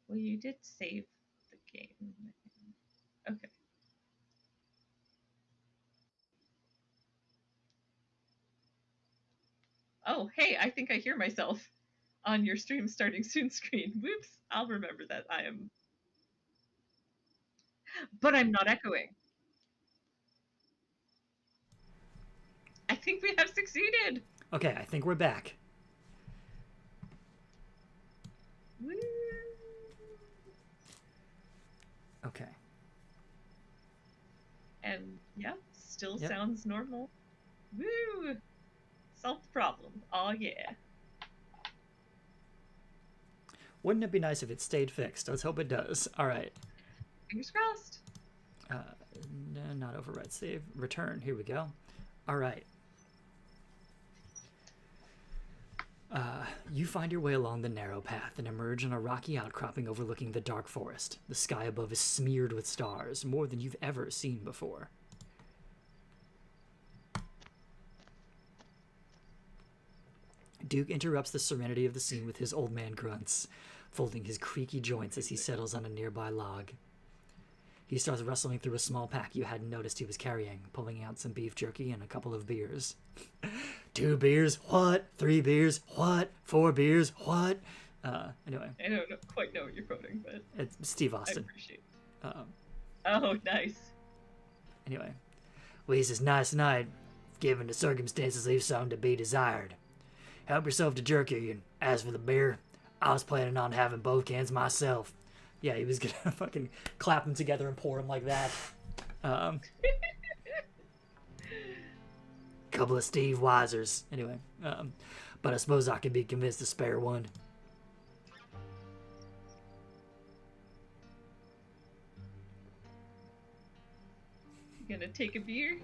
Well, you did save the game. Okay. Oh, hey, I think I hear myself on your stream starting soon screen. Whoops. I'll remember that I am. But I'm not echoing. I think we have succeeded. Okay, I think we're back. Woo. Okay. And yeah, still Yep. sounds normal. Woo! Solved the problem. Oh yeah. Wouldn't it be nice if it stayed fixed? Let's hope it does. All right. Fingers crossed. No, not override save. Return. Here we go. All right. You find your way along the narrow path and emerge on a rocky outcropping overlooking the dark forest. The sky above is smeared with stars, more than you've ever seen before. Duke interrupts the serenity of the scene with his old man grunts, folding his creaky joints as he settles on a nearby log. He starts rustling through a small pack you hadn't noticed he was carrying, pulling out some beef jerky and a couple of beers. 2 beers? What? 3 beers? What? 4 beers? What? Anyway, I don't quite know what you're quoting, but it's Steve I Austin. appreciate it. Um, Oh, nice. anyway, well, he says, nice night. Given the circumstances, leave something to be desired. Help yourself to jerky, and as for the beer, I was planning on having both cans myself. Yeah, he was gonna fucking clap them together and pour them like that. Um, couple of Steve Weisers. Anyway, but I suppose I could be convinced to spare one. You gonna take a beer?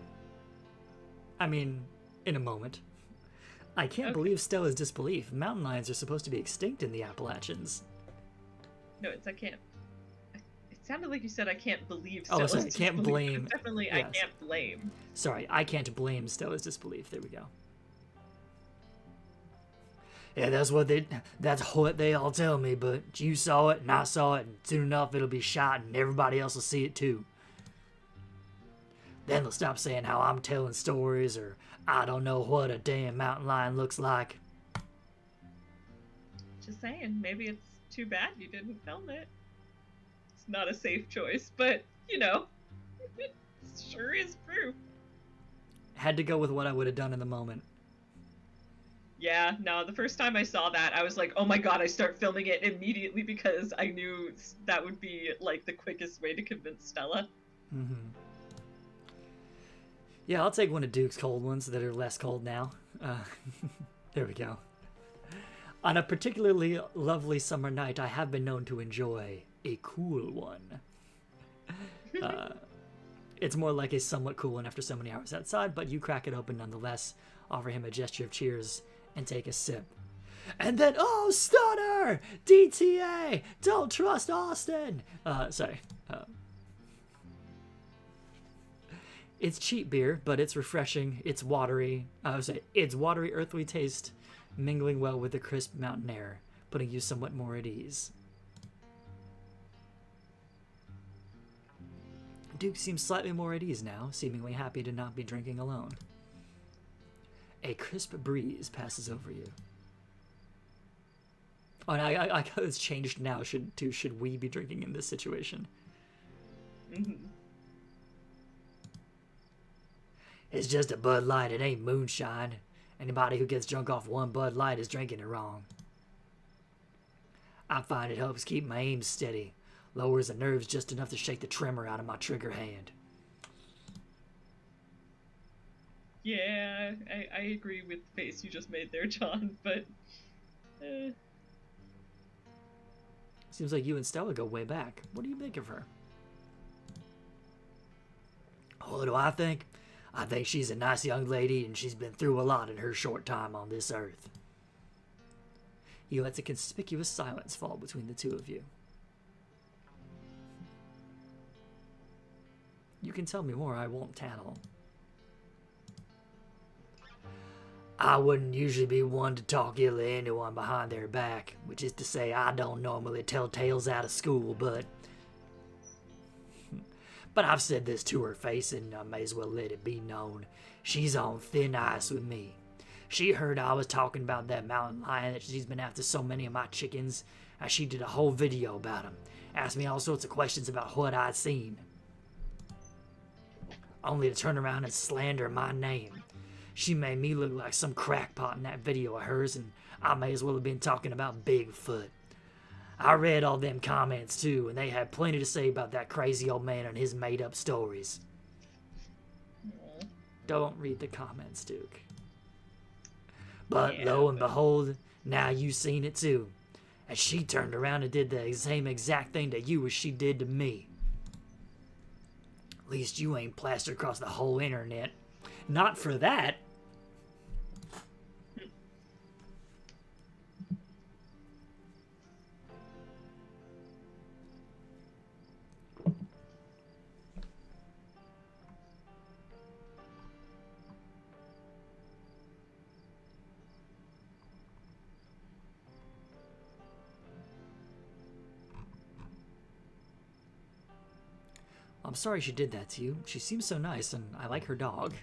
I mean, in a moment. I can't Okay. believe Stella's disbelief. Mountain lions are supposed to be extinct in the Appalachians. No, it's I can't. It sounded like you said I can't believe Oh, Stella's sorry, can't disbelief. blame. Definitely, I Yes. can't blame. Sorry, I can't blame Stella's disbelief. There we go. Yeah, that's what they all tell me, but you saw it and I saw it, and soon enough it'll be shot and everybody else will see it too. Then they'll stop saying how I'm telling stories or I don't know what a damn mountain lion looks like. Just saying, maybe it's too bad you didn't film it. It's not a safe choice, but you know, it sure is proof. Had to go with what I would have done in the moment. Yeah, no, the first time I saw that, I was like, oh my god, I start filming it immediately because I knew that would be like the quickest way to convince Stella. Mm-hmm. Yeah, I'll take one of Duke's cold ones that are less cold now. Uh, there we go. On a particularly lovely summer night, I have been known to enjoy a cool one. Uh, it's more like a somewhat cool one after so many hours outside, but you crack it open nonetheless, offer him a gesture of cheers, and take a sip. And then, oh, Stunner! DTA! Don't trust Austin! Sorry. It's cheap beer, but it's refreshing. It's watery. I would say it's watery, earthly taste, mingling well with the crisp mountain air, putting you somewhat more at ease. Duke seems slightly more at ease now, seemingly happy to not be drinking alone. A crisp breeze passes over you. Oh, and I it's changed now. Should we be drinking in this situation? Mm-hmm. It's just a Bud Light. It ain't moonshine. Anybody who gets drunk off one Bud Light is drinking it wrong. I find it helps keep my aim steady, lowers the nerves just enough to shake the tremor out of my trigger hand. Yeah, I agree with the face you just made there, John, but. Seems like you and Stella go way back. What do you make of her? What do I think? I think she's a nice young lady and she's been through a lot in her short time on this earth. He lets a conspicuous silence fall between the two of you. You can tell me more, I won't tattle. I wouldn't usually be one to talk ill of anyone behind their back, which is to say I don't normally tell tales out of school, but I've said this to her face and I may as well let it be known. She's on thin ice with me. She heard I was talking about that mountain lion that she's been after so many of my chickens, and she did a whole video about him. Asked me all sorts of questions about what I'd seen. Only to turn around and slander my name. She made me look like some crackpot in that video of hers, and I may as well have been talking about Bigfoot. I read all them comments too, and they had plenty to say about that crazy old man and his made-up stories. Don't read the comments, Duke. But Yeah, lo and behold, now you've seen it too. And she turned around and did the same exact thing to you as she did to me. At least you ain't plastered across the whole internet. Not for that. I'm sorry she did that to you. She seems so nice, and I like her dog.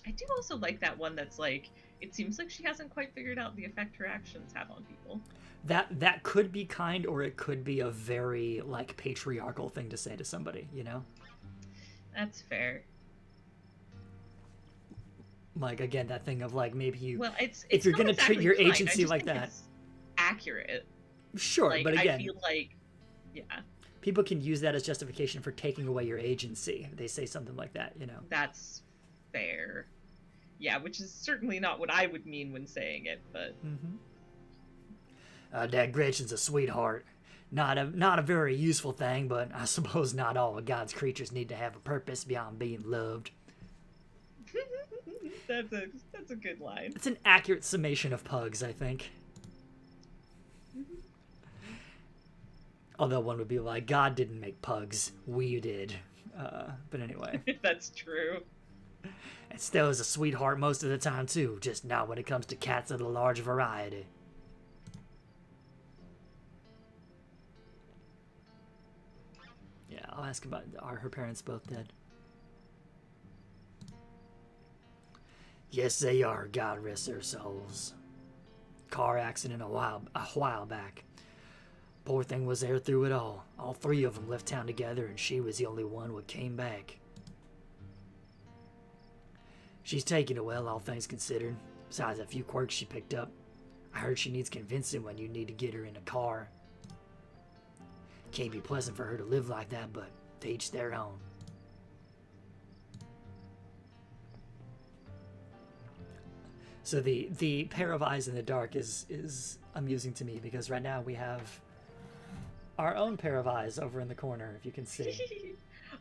I do also like that one that's like, it seems like she hasn't quite figured out the effect her actions have on people. That could be kind, or it could be a very, like, patriarchal thing to say to somebody, you know? That's fair. Like, again, that thing of, like, maybe you... Well, it's if you're not going to treat exactly your kind. agency like that... It's accurate. Sure, like, but again... I feel like, yeah. People can use that as justification for taking away your agency. They say something like that, you know? That's fair. Yeah, which is certainly not what I would mean when saying it, but... Dad Gretchen's a sweetheart. Not a very useful thing, but I suppose not all of God's creatures need to have a purpose beyond being loved. That's a good line. It's an accurate summation of pugs, I think. Although one would be like, God didn't make pugs, we did. But anyway. That's true. And Stella's a sweetheart most of the time too, just not when it comes to cats of a large variety. Yeah, I'll ask about, are her parents both dead? Yes, they are, God rest their souls. Car accident a while back. Poor thing was there through it all. All three of them left town together, and she was the only one who came back. She's taking it well, all things considered. Besides a few quirks she picked up. I heard she needs convincing when you need to get her in a car. Can't be pleasant for her to live like that, but to each their own. So the pair of eyes in the dark is amusing to me, because right now we have our own pair of eyes over in the corner, if you can see.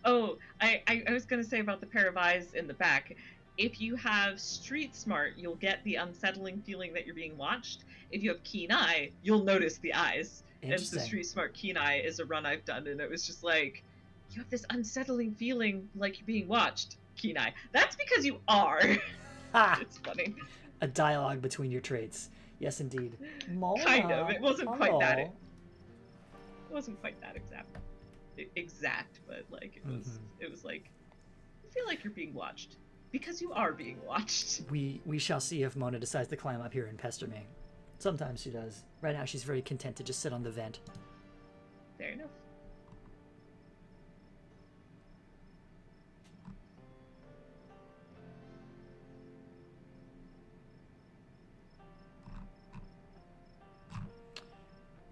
Oh, I was going to say about the pair of eyes in the back. If you have street smart, you'll get the unsettling feeling that you're being watched. If you have keen eye, you'll notice the eyes. And the street smart keen eye is a run I've done, and it was just like, you have this unsettling feeling like you're being watched, keen eye. That's because you are. It's funny. A dialogue between your traits. Yes, indeed. Mona, kind of. It wasn't quite that. hello. It wasn't quite that exact, but like it was. It was like, I feel like you're being watched because you are being watched. We shall see if Mona decides to climb up here and pester me. Sometimes she does. Right now, she's very content to just sit on the vent. Fair enough.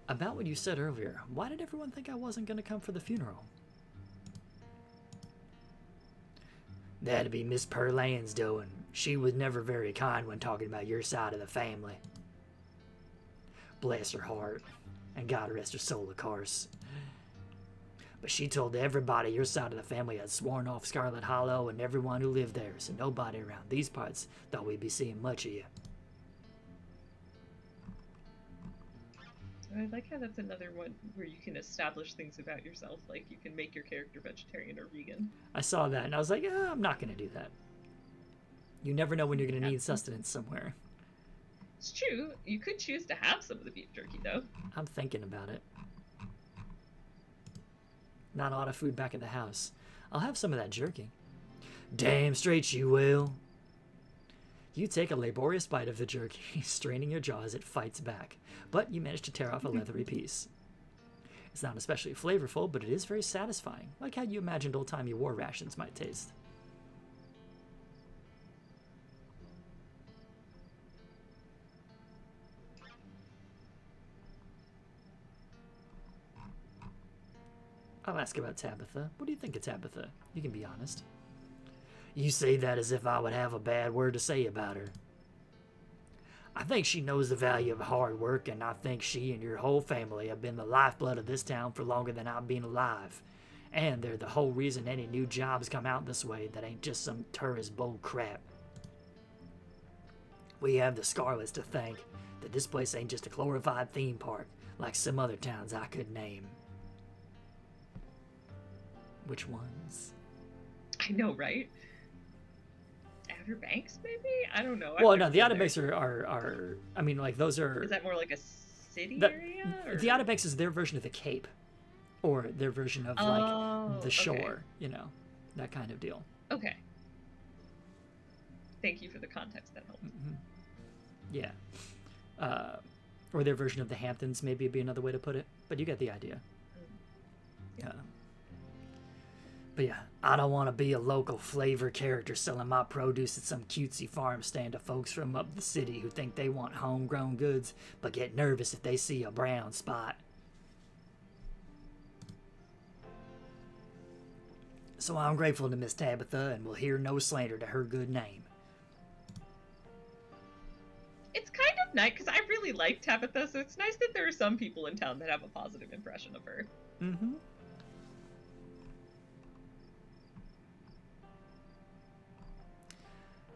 About what you said earlier, why did everyone think I wasn't going to come for the funeral? That'd be Miss Perlane's doing. She was never very kind when talking about your side of the family. Bless her heart, and God rest her soul, of course. But she told everybody your side of the family had sworn off Scarlet Hollow and everyone who lived there, so nobody around these parts thought we'd be seeing much of you. I like how that's another one where you can establish things about yourself, like you can make your character vegetarian or vegan. I saw that and I was like, I'm not going to do that. You never know when you're going to Yeah. need sustenance somewhere. It's true. You could choose to have some of the beef jerky, though. I'm thinking about it. Not a lot of food back at the house. I'll have some of that jerky. Damn straight you will. You take a laborious bite of the jerky, straining your jaw as it fights back, but you manage to tear off a leathery piece. It's not especially flavorful, but it is very satisfying, like how you imagined old-timey war rations might taste. I'll ask about Tabitha. What do you think of Tabitha? You can be honest. You say that as if I would have a bad word to say about her. I think she knows the value of hard work, and I think she and your whole family have been the lifeblood of this town for longer than I've been alive. And they're the whole reason any new jobs come out this way that ain't just some tourist bull crap. We have the Scarlets to thank that this place ain't just a glorified theme park like some other towns I could name. Which ones? I know, right? Outer Banks, maybe? I don't know. Well, no, the Outer Banks are I mean, like, those are... Is that more like a city area? Or? The Outer Banks is their version of the Cape. Or their version of, like, the shore, okay. you know, that kind of deal. Okay. Thank you for the context. That helps. Mm-hmm. Yeah. Or their version of the Hamptons, maybe would be another way to put it. But you get the idea. Yeah. But yeah, I don't want to be a local flavor character selling my produce at some cutesy farm stand to folks from up the city who think they want homegrown goods, but get nervous if they see a brown spot. So I'm grateful to Miss Tabitha and will hear no slander to her good name. It's kind of nice, because I really like Tabitha, so it's nice that there are some people in town that have a positive impression of her. Mm-hmm.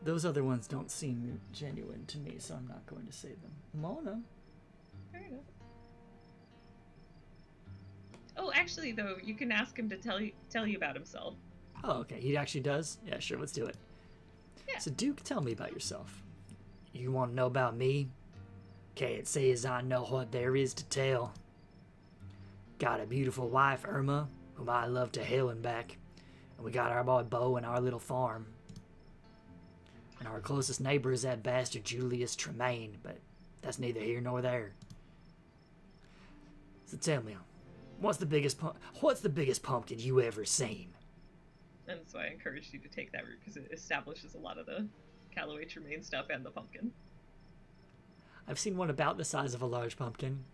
Those other ones don't seem genuine to me, so I'm not going to say them. Mona. Fair enough. Oh, actually, though, you can ask him to tell you about himself. Oh, okay. He actually does? Yeah, sure. Let's do it. Yeah. So, Duke, tell me about yourself. You want to know about me? Can't say as I know what there is to tell. Got a beautiful wife, Irma, whom I love to hell and back. And we got our boy Bo and our little farm. And our closest neighbor is that bastard Julius Tremaine, but that's neither here nor there. So tell me, what's the biggest pumpkin you ever seen? And so I encouraged you to take that route because it establishes a lot of the Callaway Tremaine stuff and the pumpkin. I've seen one about the size of a large pumpkin.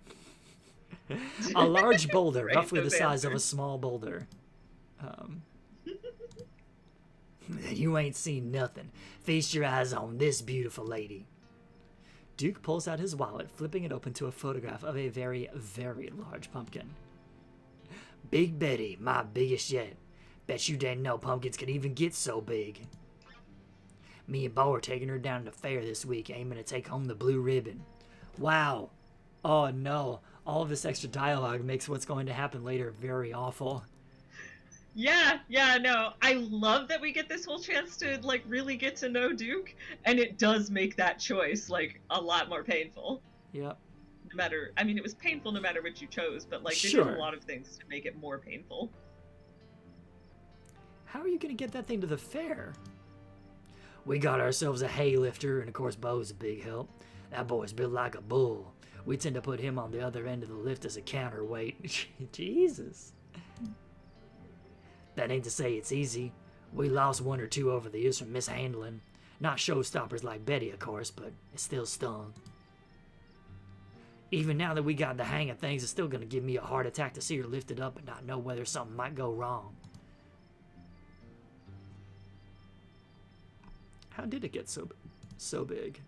A large boulder, Right, roughly the size answers. of a small boulder. You ain't seen nothing. Feast your eyes on this beautiful lady. Duke pulls out his wallet, flipping it open to a photograph of a very, very large pumpkin. Big Betty, my biggest yet. Bet you didn't know pumpkins could even get so big. Me and Bo are taking her down to the fair this week, aiming to take home the blue ribbon. Wow. Oh no. All of this extra dialogue makes what's going to happen later very awful. Yeah, no. I love that we get this whole chance to, like, really get to know Duke, and it does make that choice, like, a lot more painful. Yep. It was painful no matter what you chose, but, like, they Sure. did a lot of things to make it more painful. How are you going to get that thing to the fair? We got ourselves a hay lifter, and of course Bo's a big help. That boy's built like a bull. We tend to put him on the other end of the lift as a counterweight. Jesus. That ain't to say it's easy. We lost one or two over the years from mishandling. Not showstoppers like Betty, of course, but it still stung. Even now that we got the hang of things, it's still gonna give me a heart attack to see her lifted up and not know whether something might go wrong. How did it get so big?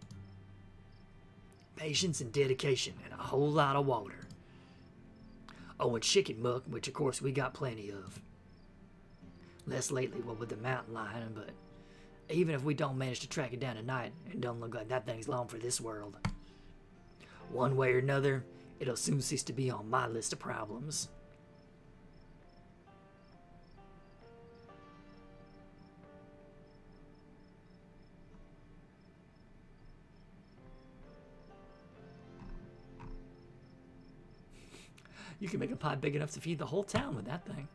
Patience and dedication and a whole lot of water. Oh, and chicken muck, which of course we got plenty of. Less lately, what with the mountain lion, but even if we don't manage to track it down tonight, it don't look like that thing's long for this world. One way or another, it'll soon cease to be on my list of problems. You can make a pie big enough to feed the whole town with that thing.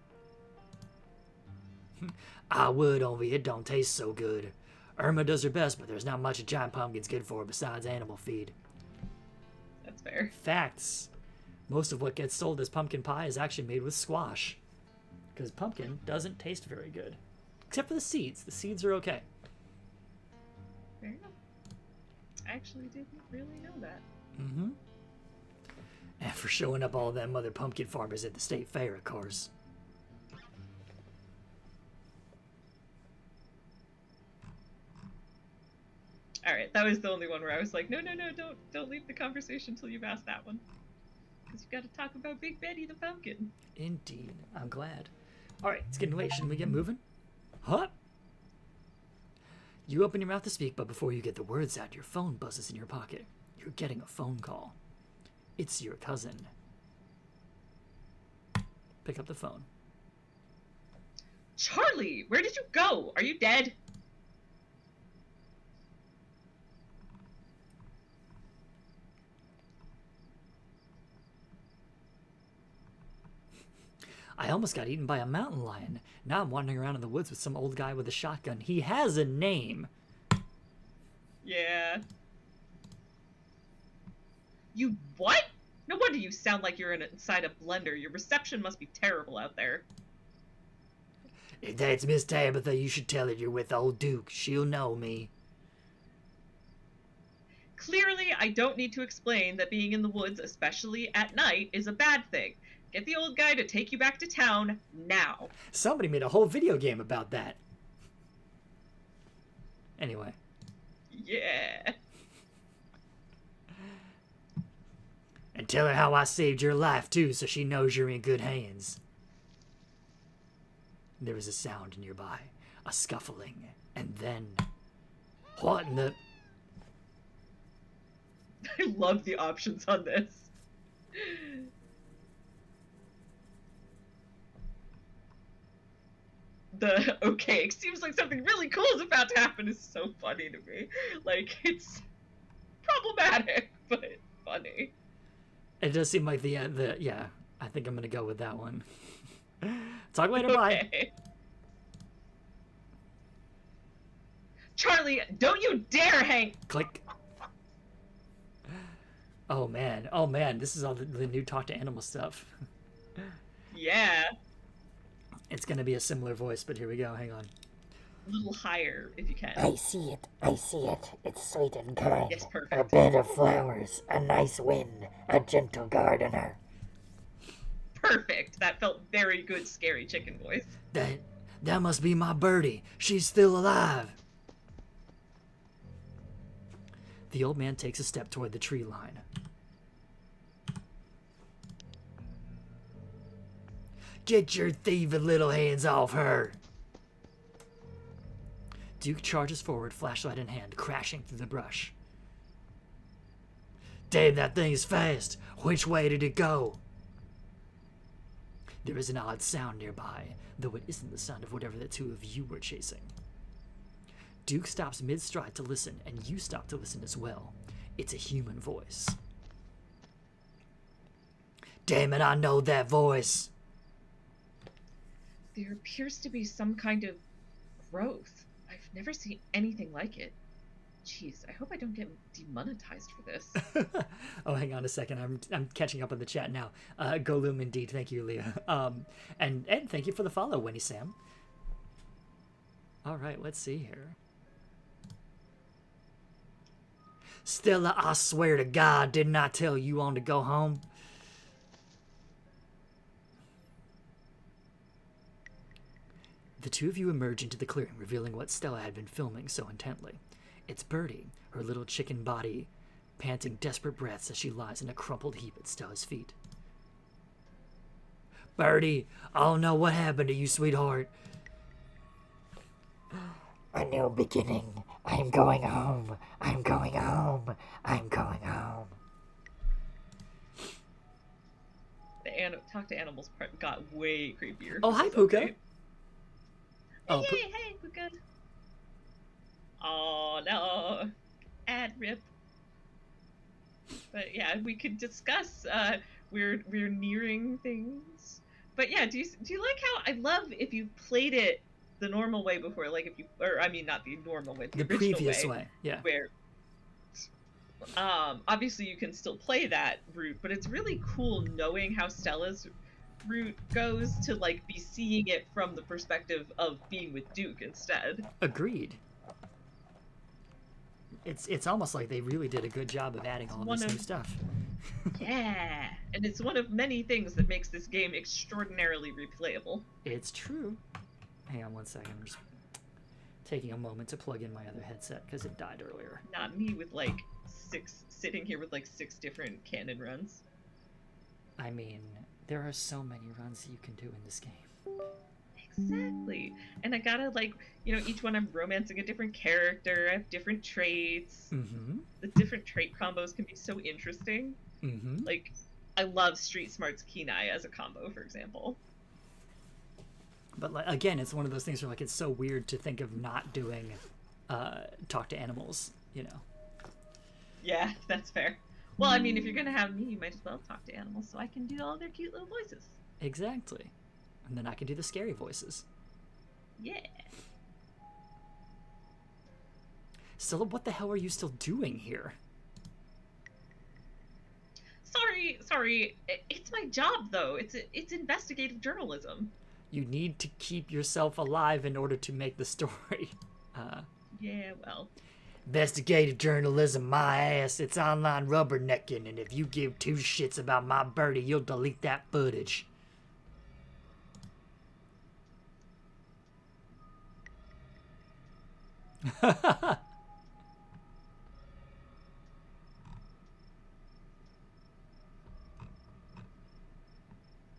I would, only it don't taste so good. Irma does her best, but there's not much a giant pumpkin's good for besides animal feed. That's fair. Facts. Most of what gets sold as pumpkin pie is actually made with squash. Because pumpkin doesn't taste very good. Except for the seeds. The seeds are okay. Fair enough. I actually didn't really know that. Mm-hmm. And for showing up all them other pumpkin farmers at the state fair, of course. All right, that was the only one where I was like, no, don't leave the conversation until you've asked that one, because you got to talk about Big Betty the pumpkin. Indeed, I'm glad. All right, it's getting late. Shouldn't we get moving? Huh? You open your mouth to speak, but before you get the words out, your phone buzzes in your pocket. You're getting a phone call. It's your cousin. Pick up the phone. Charlie, where did you go? Are you dead? I almost got eaten by a mountain lion. Now I'm wandering around in the woods with some old guy with a shotgun. He has a name. Yeah. You what? No wonder you sound like you're inside a blender. Your reception must be terrible out there. If that's Miss Tabitha, you should tell her you're with old Duke. She'll know me. Clearly, I don't need to explain that being in the woods, especially at night, is a bad thing. Get the old guy to take you back to town now. Somebody made a whole video game about that. Anyway. Yeah. And tell her how I saved your life, too, so she knows you're in good hands. There was a sound nearby, a scuffling, and then... What in the... I love the options on this. The okay, it seems like something really cool is about to happen is so funny to me. Like, it's problematic, but funny. It does seem like the yeah, I think I'm gonna go with that one. Talk later, bye. Charlie, don't you dare hang... Click. Oh man, this is all the new talk to animal stuff. Yeah. It's gonna be a similar voice, but here we go, hang on. A little higher, if you can. I see it. It's sweet and kind. Yes, perfect. A bed of flowers, a nice wind, a gentle gardener. Perfect. That felt very good, scary chicken voice. That must be my birdie. She's still alive. The old man takes a step toward the tree line. Get your thieving little hands off her! Duke charges forward, flashlight in hand, crashing through the brush. Damn, that thing is fast! Which way did it go? There is an odd sound nearby, though it isn't the sound of whatever the two of you were chasing. Duke stops mid-stride to listen, and you stop to listen as well. It's a human voice. Damn it, I know that voice! There appears to be some kind of growth. I've never seen anything like it. Jeez, I hope I don't get demonetized for this. Oh, hang on a second. I'm catching up on the chat now. Golum indeed. Thank you, Leah. And Ed, thank you for the follow, Winnie Sam. All right, let's see here. Stella, I swear to God, didn't I tell you on to go home? The two of you emerge into the clearing, revealing what Stella had been filming so intently. It's Birdie, her little chicken body panting desperate breaths as she lies in a crumpled heap at Stella's feet. Birdie, I don't know what happened to you, sweetheart. A new beginning. I'm going home. I'm going home. I'm going home. The talk to animals part got way creepier. Oh, hi, Puka. Okay. Oh, Hey, Puka. Oh, no. Ad rip. But yeah, we could discuss. We're nearing things. But yeah, do you like how I love if you played it the normal way before, like if you, or I mean not the normal way, the The original previous way, way, yeah. where obviously you can still play that route, but it's really cool knowing how Stella's route goes to like be seeing it from the perspective of being with Duke instead. Agreed. It's almost like they really did a good job of adding all of One this new of stuff. Yeah, and it's one of many things that makes this game extraordinarily replayable. It's true. Hang on one second. I'm just taking a moment to plug in my other headset because it died earlier. Not me with like sitting here with like 6 different cannon runs. I mean, there are so many runs you can do in this game. Exactly. And I gotta like, each one I'm romancing a different character, I have different traits. Mm-hmm. The different trait combos can be so interesting. Mm-hmm. Like, I love Street Smart's Keen Eye as a combo, for example. But like, again, it's one of those things where like it's so weird to think of not doing talk to animals, Yeah, that's fair. Well, I mean, if you're gonna have me, you might as well talk to animals so I can do all their cute little voices. Exactly. And then I can do the scary voices. Yeah. Stella, what the hell are you still doing here? Sorry. It's my job, though. It's investigative journalism. You need to keep yourself alive in order to make the story. Yeah, well. Investigative journalism, my ass. It's online rubbernecking, and if you give 2 shits about my birdie, you'll delete that footage.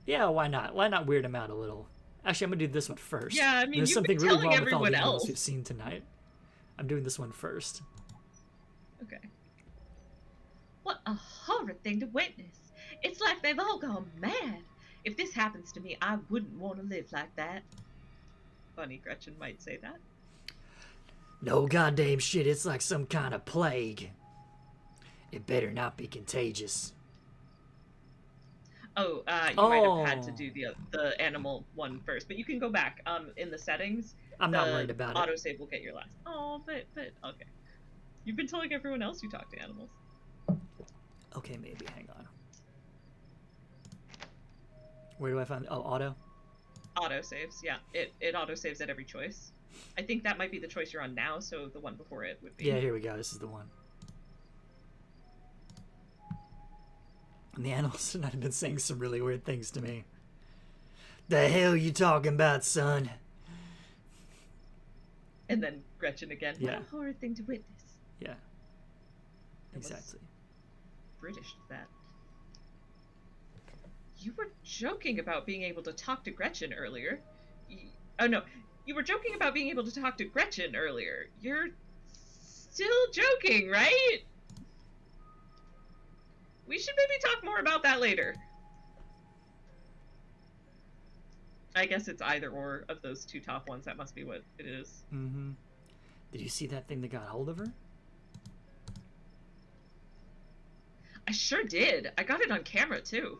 Yeah, why not? Why not weird him out a little? Actually, I'm gonna do this one first. Yeah, I mean, there's you've something been really telling wrong with all everyone the animals else. we've seen tonight. I'm doing this one first. Okay. What a horrid thing to witness. It's like they've all gone mad. If this happens to me, I wouldn't want to live like that. Funny Gretchen might say that. No goddamn shit, it's like some kind of plague. It better not be contagious. Oh, you might have had to do the animal one first, but you can go back. In the settings, I'm not worried about it. Autosave will get your last. Oh, but okay. You've been telling everyone else you talk to animals. Okay, maybe. Hang on. Where do I find? Oh, auto. Autosaves, yeah. It autosaves at every choice. I think that might be the choice you're on now, so the one before it would be. Yeah, here we go. This is the one. And the animals tonight have been saying some really weird things to me. The hell you talking about, son? And then Gretchen again. Yeah. What a horrid thing to witness. Yeah. It was Exactly. British, that. You were joking about being able to talk to Gretchen earlier. Oh no, you were joking about being able to talk to Gretchen earlier. You're still joking, right? We should maybe talk more about that later. I guess it's either or of those 2 top ones. That must be what it is. Mm-hmm. Did you see that thing that got hold of her? I sure did. I got it on camera, too.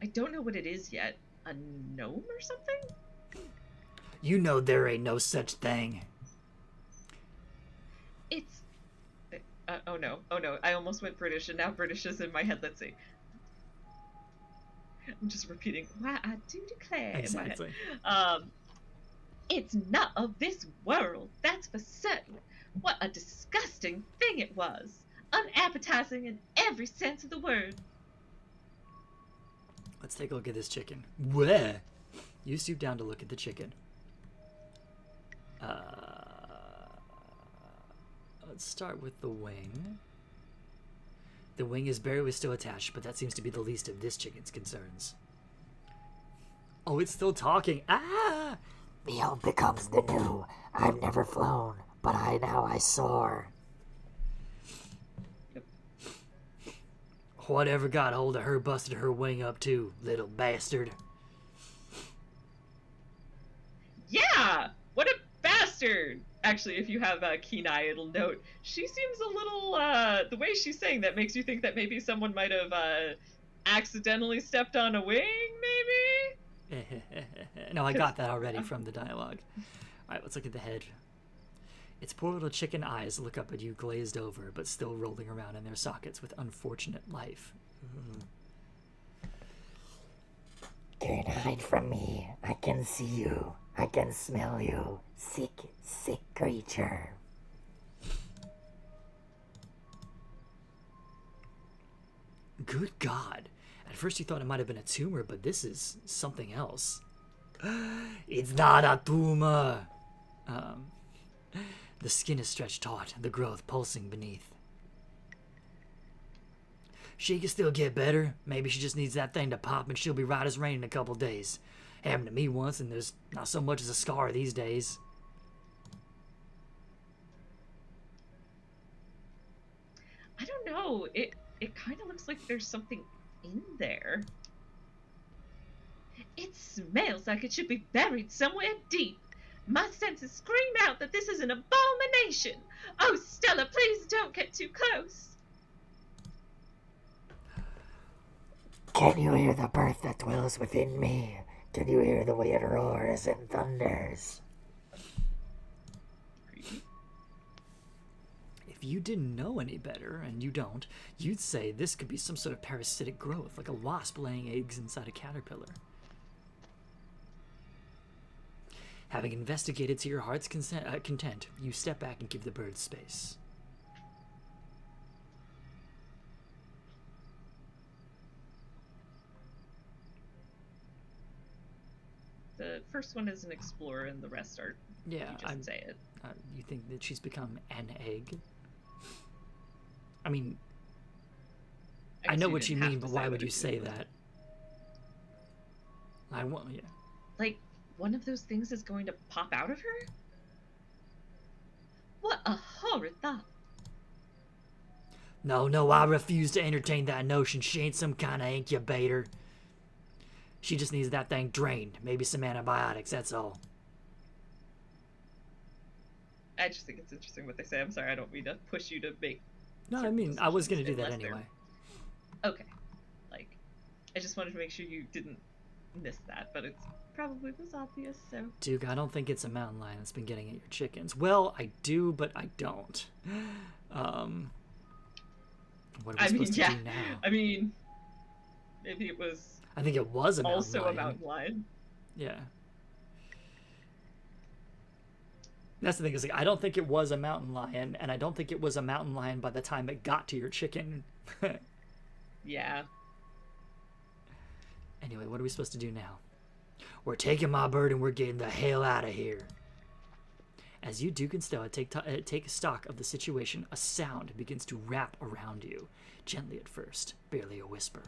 I don't know what it is yet. A gnome or something? You know there ain't no such thing. It's... oh no. I almost went British, and now British is in my head. Let's see. I'm just repeating, why I do declare Exactly. in my head. It's not of this world, that's for certain. What a disgusting thing it was. Unappetizing in every sense of the word. Let's take a look at this chicken. Where? You stoop down to look at the chicken. Let's start with the wing. The wing is barely still attached, but that seems to be the least of this chicken's concerns. Oh, it's still talking. Ah! The old becomes the new. I've never flown, but I soar. Whatever got hold of her busted her wing up too, little bastard. Yeah! What a bastard! actually, if you have a keen eye, it'll note she seems a little. The way she's saying that makes you think that maybe someone might have accidentally stepped on a wing, maybe. No, I 'Cause, got that already from the dialogue. All right, let's look at the head. Its poor little chicken eyes look up at you, glazed over, but still rolling around in their sockets with unfortunate life. Can't hide from me. I can see you. I can smell you. Sick, sick creature. Good God. At first you thought it might have been a tumor, but this is something else. It's not a tumor. The skin is stretched taut, the growth pulsing beneath. She can still get better. Maybe she just needs that thing to pop and she'll be right as rain in a couple days. Happened to me once and there's not so much as a scar these days. I don't know. It kind of looks like there's something in there. It smells like it should be buried somewhere deep. My senses scream out that this is an abomination. Oh, Stella, please don't get too close. Can you hear the birth that dwells within me? Can you hear the way it roars and thunders? If you didn't know any better, and you don't, you'd say this could be some sort of parasitic growth, like a wasp laying eggs inside a caterpillar. Having investigated to your heart's content, you step back and give the bird space. The first one is an explorer, and the rest are. Yeah, you just say it. You think that she's become an egg? I mean, I know what you mean, but why would you say that? I want, yeah. Like, one of those things is going to pop out of her? What a horrid thought. No, I refuse to entertain that notion. She ain't some kind of incubator. She just needs that thing drained. Maybe some antibiotics, that's all. I just think it's interesting what they say. I'm sorry, I don't mean to push you to make. No, I mean, I was going to do that anyway. Okay. Like, I just wanted to make sure you didn't miss that, but it's probably was obvious, so. Duke, I don't think it's a mountain lion that's been getting at your chickens. Well, I do, but I don't. What are we supposed to do now? I mean, maybe it was. I think it was a mountain also lion. a mountain lion. Yeah. That's the thing, is like, I don't think it was a mountain lion, and I don't think it was a mountain lion by the time it got to your chicken. Yeah. Anyway, what are we supposed to do now? We're taking my bird and we're getting the hell out of here. As you, Duke and Stella, take stock of the situation, a sound begins to wrap around you. Gently at first, barely a whisper.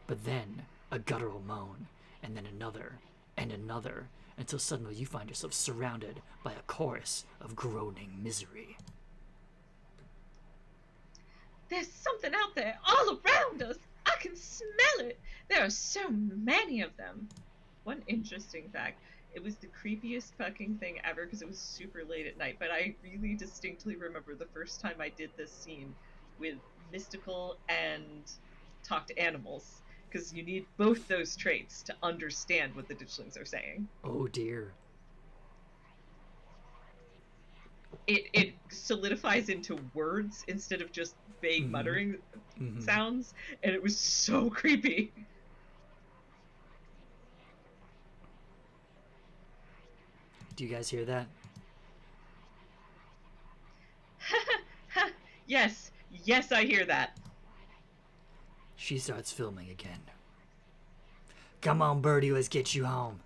But then, a guttural moan, and then another, and another, until suddenly you find yourself surrounded by a chorus of groaning misery. There's something out there all around us. I can smell it. There are so many of them. One interesting fact, it was the creepiest fucking thing ever because it was super late at night, but I really distinctly remember the first time I did this scene with mystical and talk to animals, because you need both those traits to understand what the ditchlings are saying. Oh dear. It solidifies into words instead of just vague muttering sounds, and it was so creepy. Do you guys hear that? Yes, I hear that. She starts filming again. Come on, birdie, let's get you home.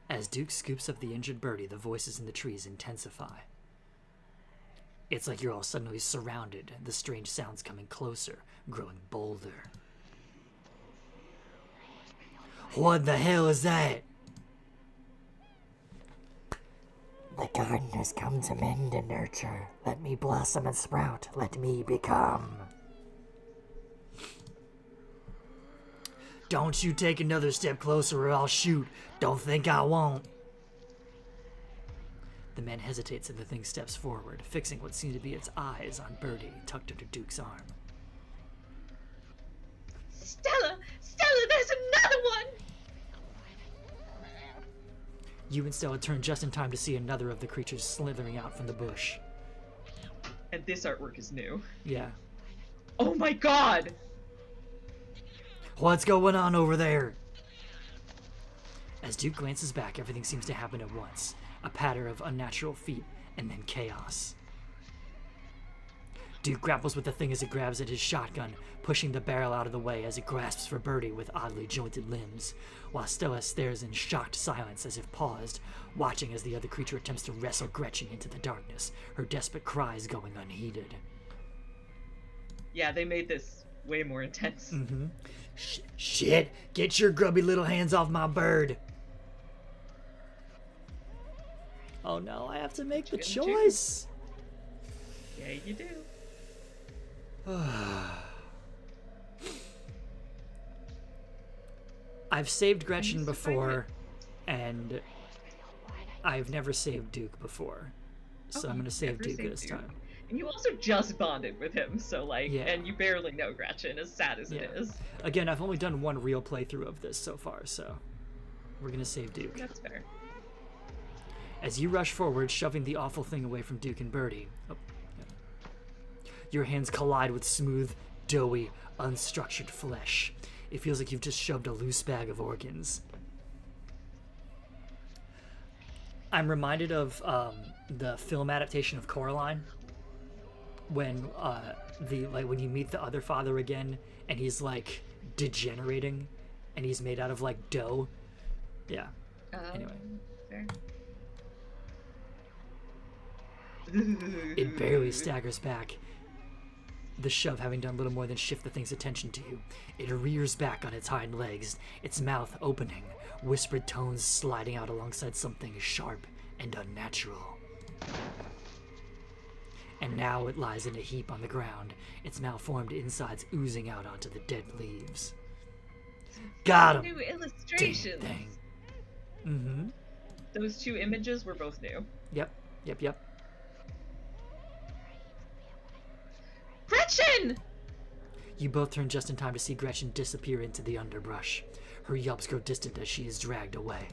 As Duke scoops up the injured birdie, the voices in the trees intensify. It's like you're all suddenly surrounded, the strange sounds coming closer, growing bolder. What the hell is that? The garden has come to mend and nurture. Let me blossom and sprout. Let me become. Don't you take another step closer or I'll shoot. Don't think I won't. The man hesitates and the thing steps forward, fixing what seem to be its eyes on Birdie tucked under Duke's arm. Stella! Stella, there's another one! You and Stella turn just in time to see another of the creatures slithering out from the bush. And this artwork is new. Yeah. Oh my god! What's going on over there? As Duke glances back, everything seems to happen at once. A patter of unnatural feet, and then chaos. Duke grapples with the thing as it grabs at his shotgun, pushing the barrel out of the way as it grasps for Birdie with oddly jointed limbs, while Stella stares in shocked silence as if paused, watching as the other creature attempts to wrestle Gretchen into the darkness, her desperate cries going unheeded. Yeah, they made this way more intense. Mm-hmm. Shit! Get your grubby little hands off my bird! Oh no, I have to make the choice! Yeah, you do. I've saved Gretchen before, and I've never saved Duke before. So I'm gonna save Duke this time. And you also just bonded with him, so like, Yeah. and you barely know Gretchen, as sad as it is. Again, I've only done one real playthrough of this so far, so we're gonna save Duke. That's fair. As you rush forward, shoving the awful thing away from Duke and Birdie, your hands collide with smooth, doughy, unstructured flesh. It feels like you've just shoved a loose bag of organs. I'm reminded of the film adaptation of Coraline, when when you meet the other father again, and he's like degenerating, and he's made out of like dough. Yeah. Anyway. Fair. It barely staggers back, the shove having done little more than shift the thing's attention to you. It rears back on its hind legs, its mouth opening, whispered tones sliding out alongside something sharp and unnatural. And now it lies in a heap on the ground, its malformed insides oozing out onto the dead leaves. Got him! New illustrations! Dang thing. Mm-hmm. Those two images were both new. Yep. Gretchen! You both turn just in time to see Gretchen disappear into the underbrush. Her yelps grow distant as she is dragged away.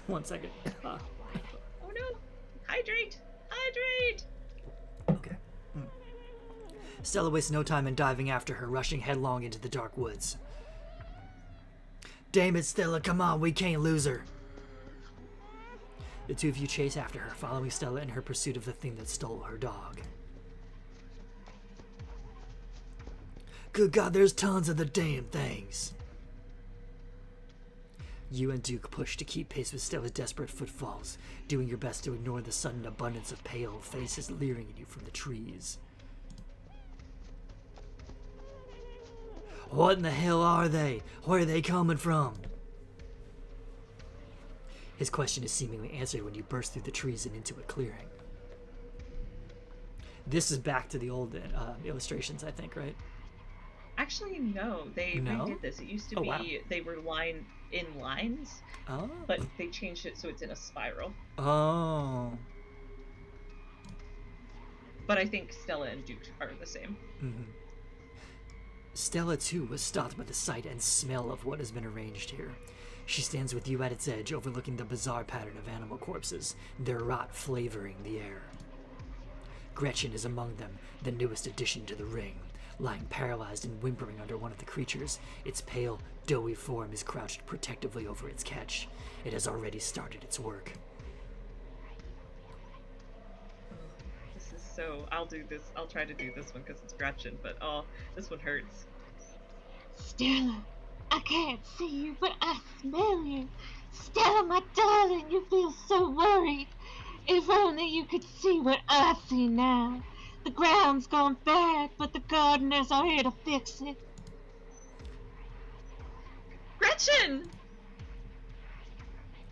1 second. Oh no! Hydrate! Hydrate! Okay. Stella wastes no time in diving after her, rushing headlong into the dark woods. Damn it, Stella, come on, we can't lose her. The two of you chase after her, following Stella in her pursuit of the thing that stole her dog. Good God, there's tons of the damn things. You and Duke push to keep pace with Stella's desperate footfalls, doing your best to ignore the sudden abundance of pale faces leering at you from the trees. What in the hell are they? Where are they coming from? His question is seemingly answered when you burst through the trees and into a clearing. This is back to the old illustrations, I think, right? Actually, no. They redid this. It used to be they were in lines, but they changed it so it's in a spiral. Oh. But I think Stella and Duke are the same. Mm-hmm. Stella, too, was stopped by the sight and smell of what has been arranged here. She stands with you at its edge, overlooking the bizarre pattern of animal corpses, their rot flavoring the air. Gretchen is among them, the newest addition to the ring, lying paralyzed and whimpering under one of the creatures. Its pale, doughy form is crouched protectively over its catch. It has already started its work. This is so... I'll try to do this one because it's Gretchen, but this one hurts. Stella, I can't see you, but I smell you. Stella, my darling, you feel so worried. If only you could see what I see now. The ground's gone bad, but the gardeners are here to fix it. Gretchen!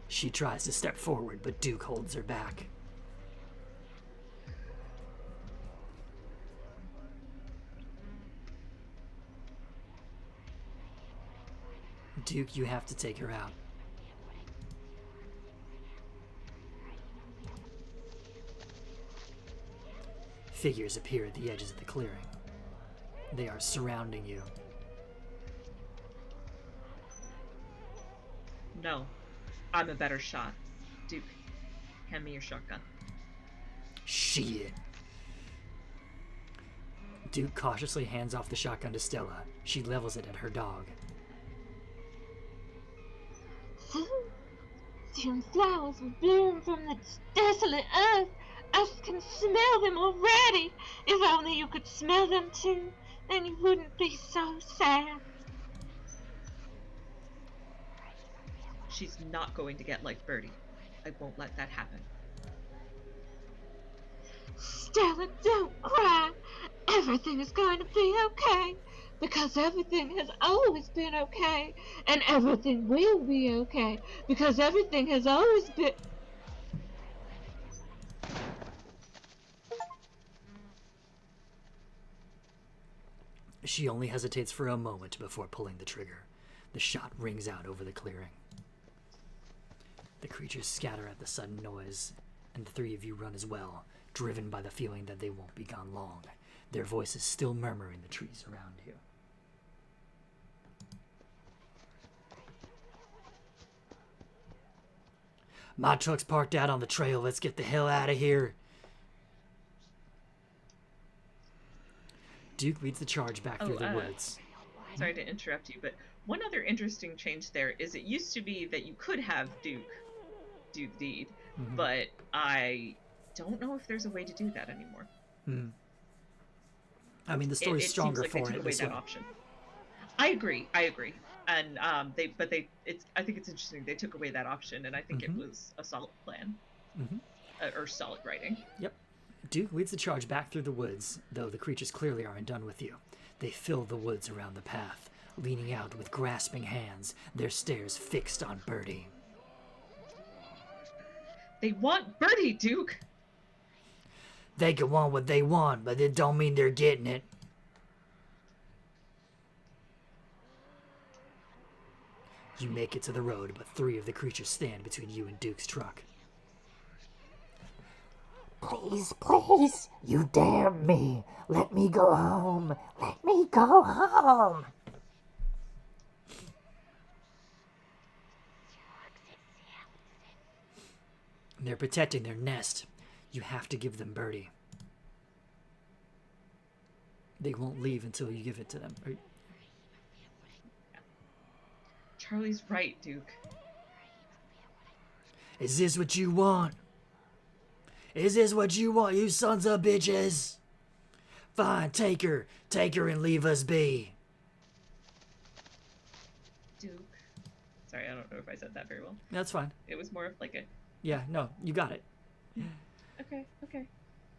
She tries to step forward, but Duke holds her back. Duke, you have to take her out. Figures appear at the edges of the clearing. They are surrounding you. No, I'm a better shot. Duke, hand me your shotgun. Shit. Duke cautiously hands off the shotgun to Stella. She levels it at her dog. Soon flowers will bloom from the desolate earth. I can smell them already. If only you could smell them too, then you wouldn't be so sad. She's not going to get like Birdie. I won't let that happen. Stella, don't cry. Everything is going to be okay. Because everything has always been okay. And everything will be okay. Because everything has always been... She only hesitates for a moment before pulling the trigger. The shot rings out over the clearing. The creatures scatter at the sudden noise, and the three of you run as well, driven by the feeling that they won't be gone long. Their voices still murmur in the trees around you. My truck's parked out on the trail. Let's get the hell out of here. Duke leads the charge back through the woods. Sorry to interrupt you, but one other interesting change there is it used to be that you could have Duke do the deed, but I don't know if there's a way to do that anymore. I mean, the story's it stronger seems like for they took it away this that way. option. I agree, and I think it's interesting they took away that option, and I think it was a solid plan, or solid writing. Yep. Duke leads the charge back through the woods, though the creatures clearly aren't done with you. They fill the woods around the path, leaning out with grasping hands, their stares fixed on Birdie. They want Birdie, Duke! They can want what they want, but it don't mean they're getting it. You make it to the road, but three of the creatures stand between you and Duke's truck. Please, please, you damn me. Let me go home. Let me go home. They're protecting their nest. You have to give them Birdie. They won't leave until you give it to them. Charlie's right, Duke. Is this what you want? Is this what you want, you sons of bitches? Fine, take her and leave us be. Duke. Sorry, I don't know if I said that very well. That's fine. It was more of like a, Yeah, no, you got it. okay.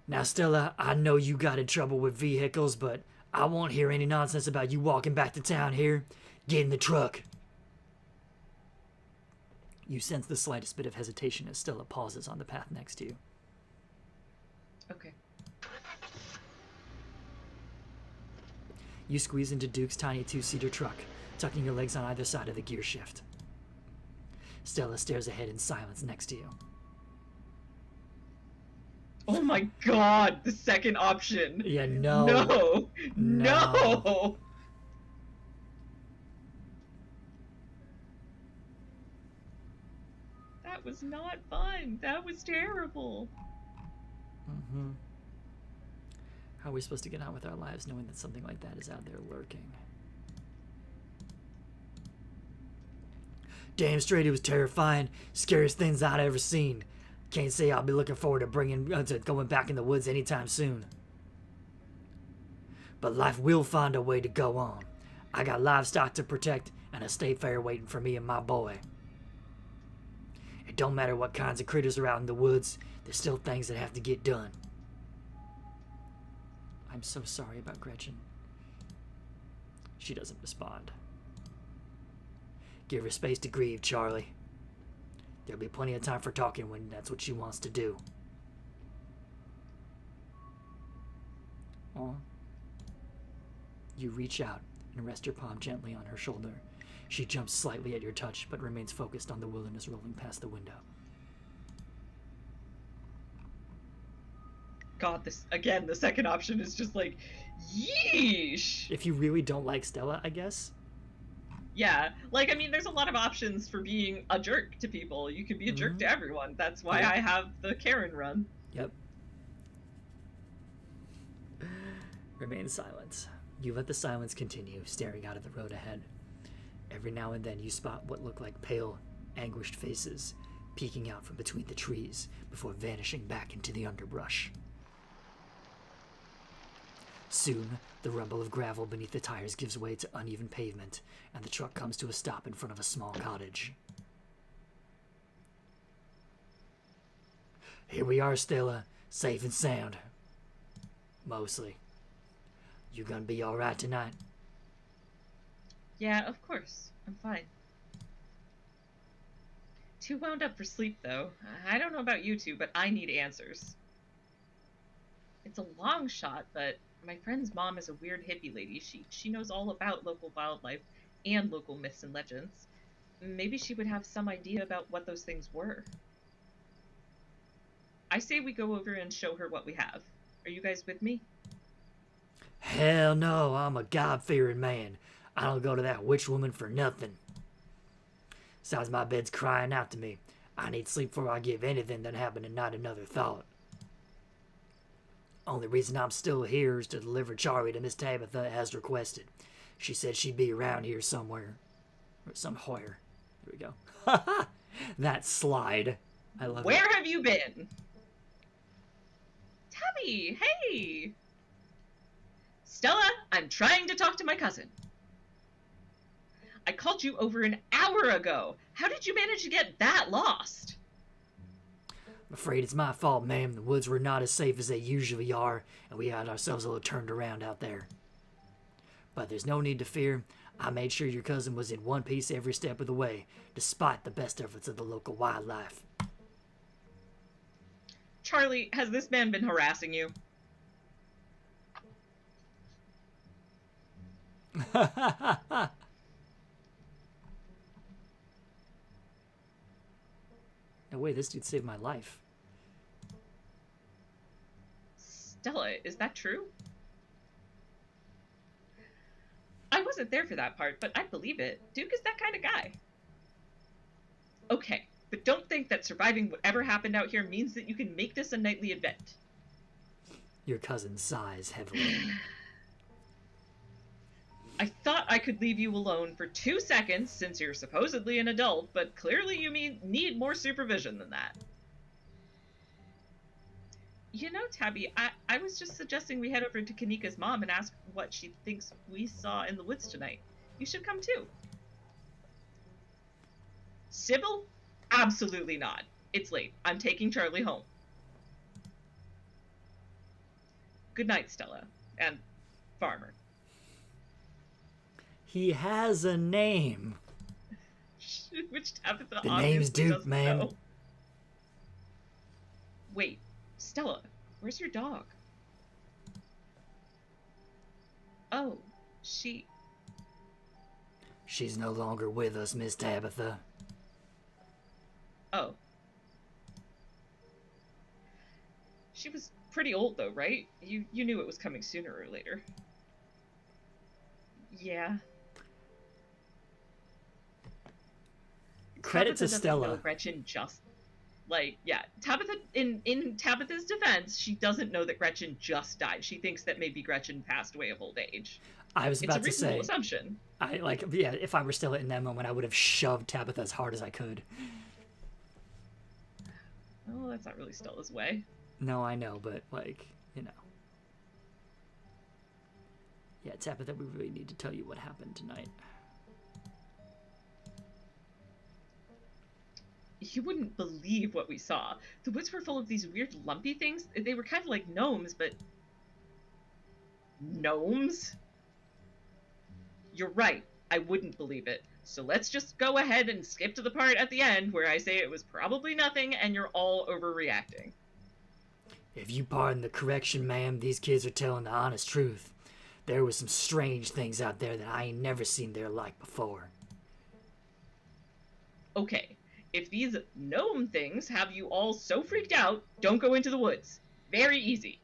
Now, Stella, I know you got in trouble with vehicles, but I won't hear any nonsense about you walking back to town here. Get in the truck. You sense the slightest bit of hesitation as Stella pauses on the path next to you. Okay. You squeeze into Duke's tiny two-seater truck, tucking your legs on either side of the gear shift. Stella stares ahead in silence next to you. Oh my god, the second option. Yeah, no. No. That was not fun. That was terrible. How are we supposed to get on with our lives knowing that something like that is out there lurking? Damn straight, it was terrifying. Scariest things I'd ever seen. Can't say I'll be looking forward to going back in the woods anytime soon. But life will find a way to go on. I got livestock to protect and a state fair waiting for me and my boy. It don't matter what kinds of critters are out in the woods, there's still things that have to get done. I'm so sorry about Gretchen. She doesn't respond. Give her space to grieve, Charlie. There'll be plenty of time for talking when that's what she wants to do. Aw. You reach out and rest your palm gently on her shoulder. She jumps slightly at your touch, but remains focused on the wilderness rolling past the window. God, this again, the second option is just like, yeesh. If you really don't like Stella, I guess. Yeah, like, I mean, there's a lot of options for being a jerk to people. You can be a jerk to everyone. That's why Yep. I have the Karen run. Yep. Remain silent. You let the silence continue, staring out at the road ahead. Every now and then you spot what look like pale, anguished faces peeking out from between the trees before vanishing back into the underbrush. Soon, the rumble of gravel beneath the tires gives way to uneven pavement, and the truck comes to a stop in front of a small cottage. Here we are, Stella, safe and sound. Mostly. You gonna be alright tonight? Yeah, of course. I'm fine. Too wound up for sleep, though. I don't know about you two, but I need answers. It's a long shot, but my friend's mom is a weird hippie lady. She knows all about local wildlife and local myths and legends. Maybe she would have some idea about what those things were. I say we go over and show her what we have. Are you guys with me? Hell no, I'm a God-fearing man. I don't go to that witch woman for nothing. Besides, my bed's crying out to me. I need sleep before I give anything that happened and not another thought. Only reason I'm still here is to deliver Charlie to Miss Tabitha as requested. She said she'd be around here somewhere. Or somewhere. There we go. That slide. I love it. Where have you been? Tabby, hey! Stella, I'm trying to talk to my cousin. I called you over an hour ago. How did you manage to get that lost? I'm afraid it's my fault, ma'am. The woods were not as safe as they usually are, and we had ourselves a little turned around out there. But there's no need to fear. I made sure your cousin was in one piece every step of the way, despite the best efforts of the local wildlife. Charlie, has this man been harassing you? No way, this dude saved my life. Stella, is that true? I wasn't there for that part, but I believe it. Duke is that kind of guy. Okay, but don't think that surviving whatever happened out here means that you can make this a nightly event. Your cousin sighs heavily. I thought I could leave you alone for 2 seconds since you're supposedly an adult, but clearly you need more supervision than that. You know, Tabby, I was just suggesting we head over to Kanika's mom and ask what she thinks we saw in the woods tonight. You should come too. Sybil? Absolutely not. It's late. I'm taking Charlie home. Good night, Stella. And Farmer. He has a name. Which Tabitha The name's obviously Duke, doesn't ma'am. know. Wait, Stella, where's your dog? Oh, she's no longer with us, Miss Tabitha. Oh. She was pretty old though, right? You knew it was coming sooner or later. Yeah. Credit Tabitha to Stella. Know Gretchen just Tabitha in Tabitha's defense, she doesn't know that Gretchen just died. She thinks that maybe Gretchen passed away of old age. I was about it's a to reasonable say. Assumption. If I were Stella in that moment, I would have shoved Tabitha as hard as I could. Oh, that's not really Stella's way. No, I know, but Yeah, Tabitha, we really need to tell you what happened tonight. You wouldn't believe what we saw. The woods were full of these weird lumpy things. They were kind of like gnomes, but... Gnomes? You're right. I wouldn't believe it. So let's just go ahead and skip to the part at the end where I say it was probably nothing and you're all overreacting. If you pardon the correction, ma'am, these kids are telling the honest truth. There was some strange things out there that I ain't never seen their like before. Okay. If these gnome things have you all so freaked out, don't go into the woods. Very easy.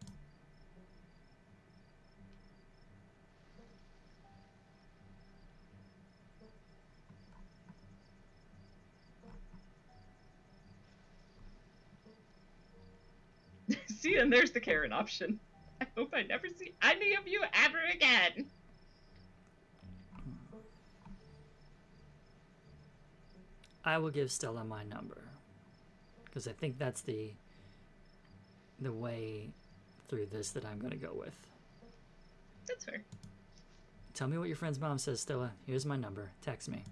See, and there's the Karen option. I hope I never see any of you ever again. I will give Stella my number, because I think that's the way through this that I'm going to go with. That's fair. Tell me what your friend's mom says, Stella. Here's my number. Text me.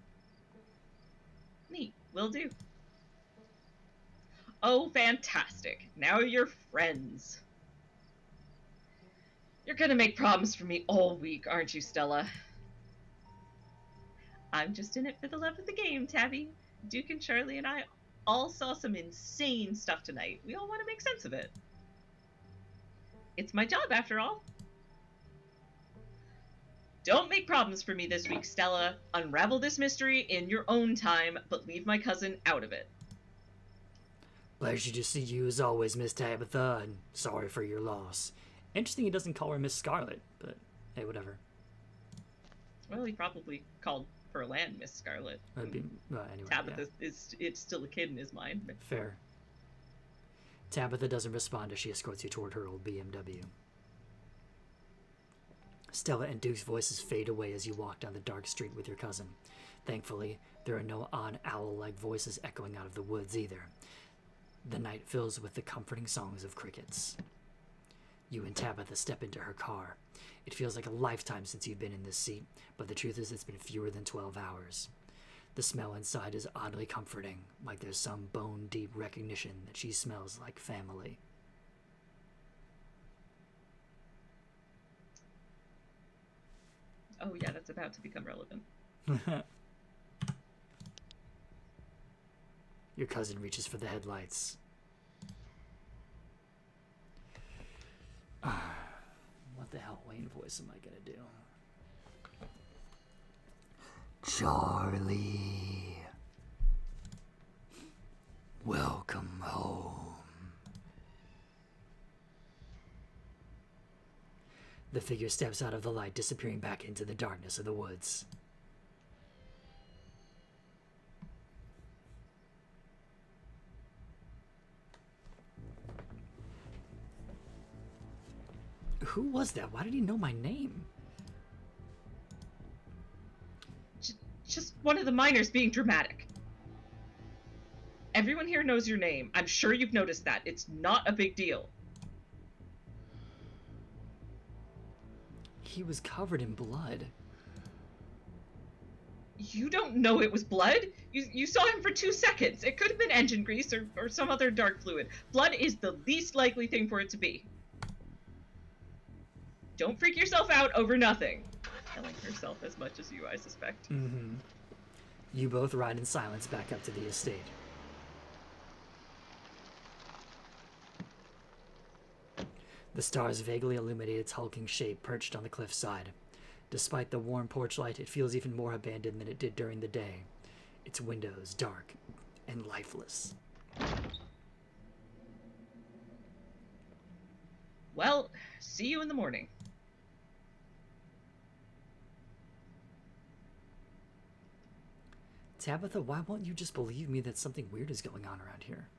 Neat. Will do. Oh, fantastic. Now you're friends. You're gonna make problems for me all week, aren't you, Stella? I'm just in it for the love of the game, Tabby. Duke and Charlie and I all saw some insane stuff tonight. We all want to make sense of it. It's my job, after all. Don't make problems for me this week, Stella. Unravel this mystery in your own time, but leave my cousin out of it. Pleasure to see you as always, Miss Tabitha, and sorry for your loss. Interesting he doesn't call her Miss Scarlet, but hey, whatever. Well, he probably called Perlan Miss Scarlet. Anyway, Tabitha yeah. it's still a kid in his mind. But... Fair. Tabitha doesn't respond as she escorts you toward her old BMW. Stella and Duke's voices fade away as you walk down the dark street with your cousin. Thankfully, there are no odd owl-like voices echoing out of the woods either. The night fills with the comforting songs of crickets. You and Tabitha step into her car. It feels like a lifetime since you've been in this seat, but the truth is it's been fewer than 12 hours. The smell inside is oddly comforting, like there's some bone-deep recognition that she smells like family. Oh yeah, that's about to become relevant. Your cousin reaches for the headlights. What the hell Wayne voice am I gonna do? Charlie, welcome home. The figure steps out of the light, disappearing back into the darkness of the woods. Who was that? Why did he know my name? Just one of the miners being dramatic. Everyone here knows your name. I'm sure you've noticed that. It's not a big deal. He was covered in blood. You don't know it was blood? You saw him for 2 seconds. It could have been engine grease or some other dark fluid. Blood is the least likely thing for it to be. Don't freak yourself out over nothing. Telling herself as much as you, I suspect. Mm-hmm. You both ride in silence back up to the estate. The stars vaguely illuminate its hulking shape perched on the cliffside. Despite the warm porch light, it feels even more abandoned than it did during the day. Its windows dark and lifeless. Well, see you in the morning. Tabitha, why won't you just believe me that something weird is going on around here?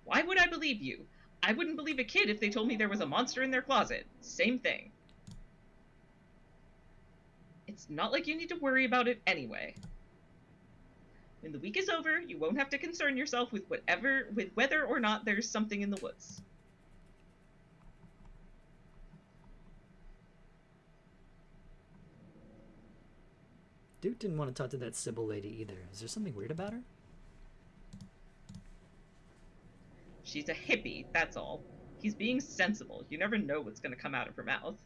Why would I believe you? I wouldn't believe a kid if they told me there was a monster in their closet. Same thing. It's not like you need to worry about it anyway. When the week is over, you won't have to concern yourself with whether or not there's something in the woods. Duke didn't want to talk to that Sybil lady either. Is there something weird about her? She's a hippie, that's all. He's being sensible. You never know what's going to come out of her mouth.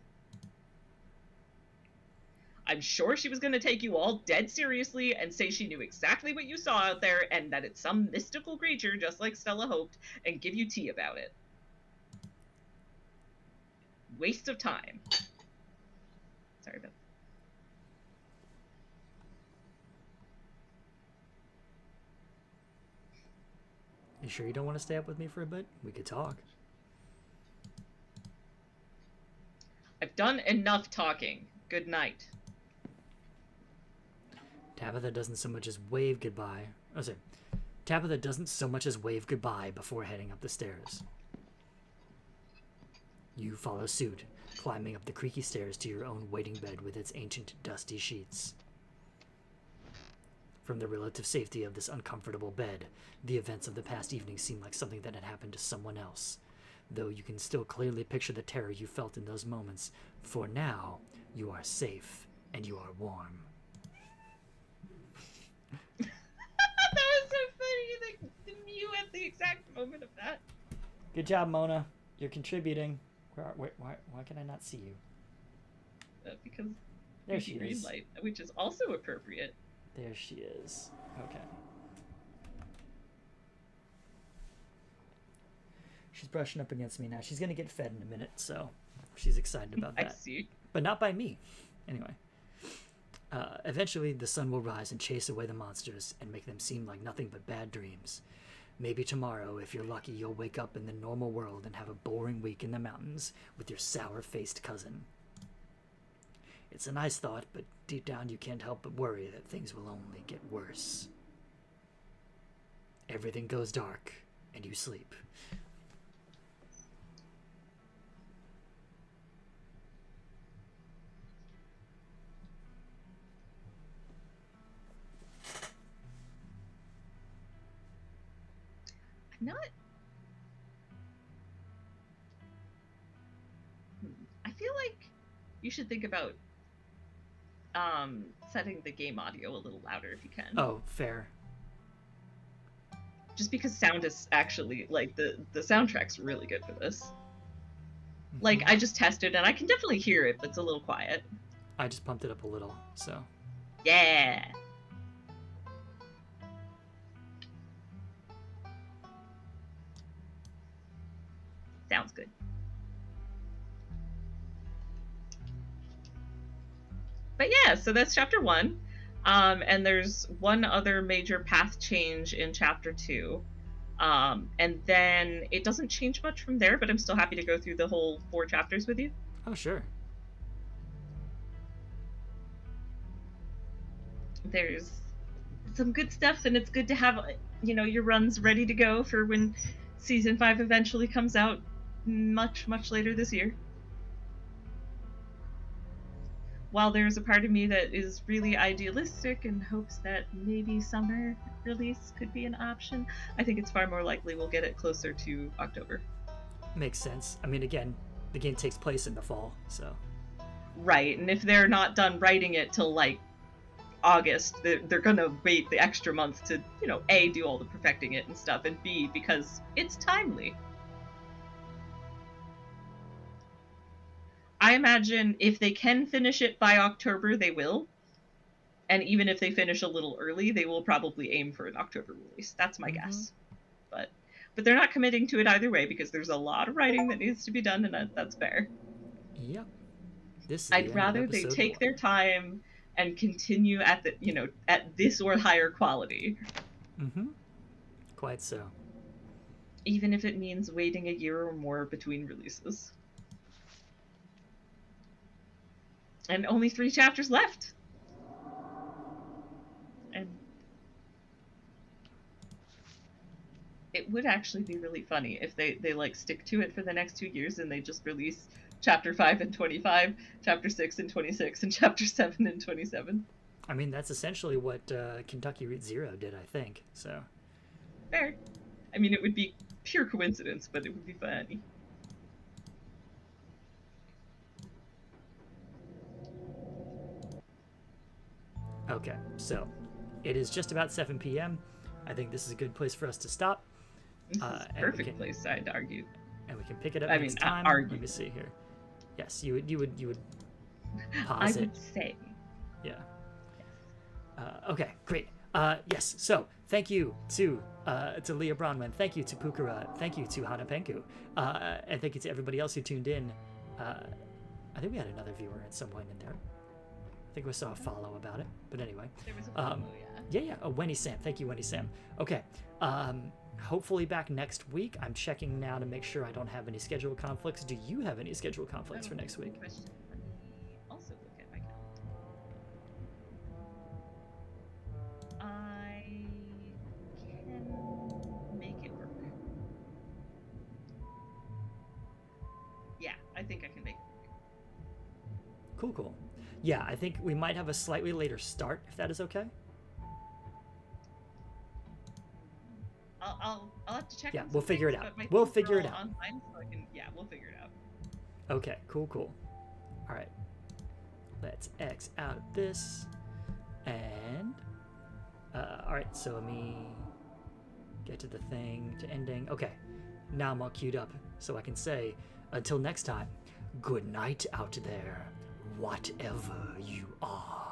I'm sure she was going to take you all dead seriously and say she knew exactly what you saw out there and that it's some mystical creature just like Stella hoped and give you tea about it. Waste of time. Sorry about that. You sure you don't want to stay up with me for a bit? We could talk. I've done enough talking. Good night. Tabitha doesn't so much as wave goodbye. Oh, sorry. Tabitha doesn't so much as wave goodbye before heading up the stairs. You follow suit, climbing up the creaky stairs to your own waiting bed with its ancient, dusty sheets. From the relative safety of this uncomfortable bed, the events of the past evening seem like something that had happened to someone else, though you can still clearly picture the terror you felt in those moments. For now, you are safe and you are warm. That was so funny. Like, the mew at the exact moment of that. Good job, Mona. You're contributing. Why can I not see you? Because There she green is. light, which is also appropriate. There she is. Okay. She's brushing up against me now. She's gonna get fed in a minute, so she's excited about that. I see. But not by me. Anyway. Eventually, the sun will rise and chase away the monsters and make them seem like nothing but bad dreams. Maybe tomorrow, if you're lucky, you'll wake up in the normal world and have a boring week in the mountains with your sour-faced cousin. It's a nice thought, but deep down you can't help but worry that things will only get worse. Everything goes dark, and you sleep. I'm not. I feel like you should think about setting the game audio a little louder if you can. Oh, fair. Just because sound is actually like the soundtrack's really good for this. Like I just tested and I can definitely hear it, but it's a little quiet. I just pumped it up a little, so. Yeah. Sounds good. But yeah, so that's chapter 1. And there's one other major path change in chapter 2. And then it doesn't change much from there, but I'm still happy to go through the whole 4 chapters with you. Oh, sure. There's some good stuff, and it's good to have, your runs ready to go for when season 5 eventually comes out much, much later this year. While there's a part of me that is really idealistic and hopes that maybe summer release could be an option, I think it's far more likely we'll get it closer to October. Makes sense. I mean, again, the game takes place in the fall, so. Right, and if they're not done writing it till, like, August, they're gonna wait the extra month to, A, do all the perfecting it and stuff, and B, because it's timely. I imagine if they can finish it by October, they will. And even if they finish a little early, they will probably aim for an October release. That's my guess. But they're not committing to it either way because there's a lot of writing that needs to be done, and that's fair. Yep. I'd rather they take their time and continue at at this or higher quality. Mm-hmm. Quite so. Even if it means waiting a year or more between releases. And only 3 chapters left. And it would actually be really funny if they like stick to it for the next 2 years and they just release chapter 5 and 25, chapter 6 and 26, and chapter 7 and 27. I mean, that's essentially what Kentucky Route Zero did, I think, so. Fair. I mean, it would be pure coincidence, but it would be funny. Okay, so it is just about 7 p.m. I think this is a good place for us to stop. This is a perfect place, I'd argue. And we can pick it up next time. Argue. Let me see here. Yes, you would pause it. I would say. Yeah. Okay, great. Yes, so thank you to Leah Bronwyn. Thank you to Pukara. Thank you to Hana Penku. And thank you to everybody else who tuned in. I think we had another viewer at some point in there. I think we saw a follow about it, but anyway. There was a follow, yeah. Yeah. Oh, Wendy Sam. Thank you, Wendy Sam. Okay. Hopefully back next week. I'm checking now to make sure I don't have any schedule conflicts. Do you have any schedule conflicts for next week? Question. Let me also look at my calendar. I can I think I can make it. Cool. Yeah, I think we might have a slightly later start, if that is okay. I'll have to check. Yeah, on we'll some figure it things, out. but my We'll things are figure it all out. Online, so we'll figure it out. Okay, cool. All right. Let's X out of this. And, all right, so let me get to the thing, to ending. Okay, now I'm all queued up, so I can say, until next time, good night out there, whatever you are.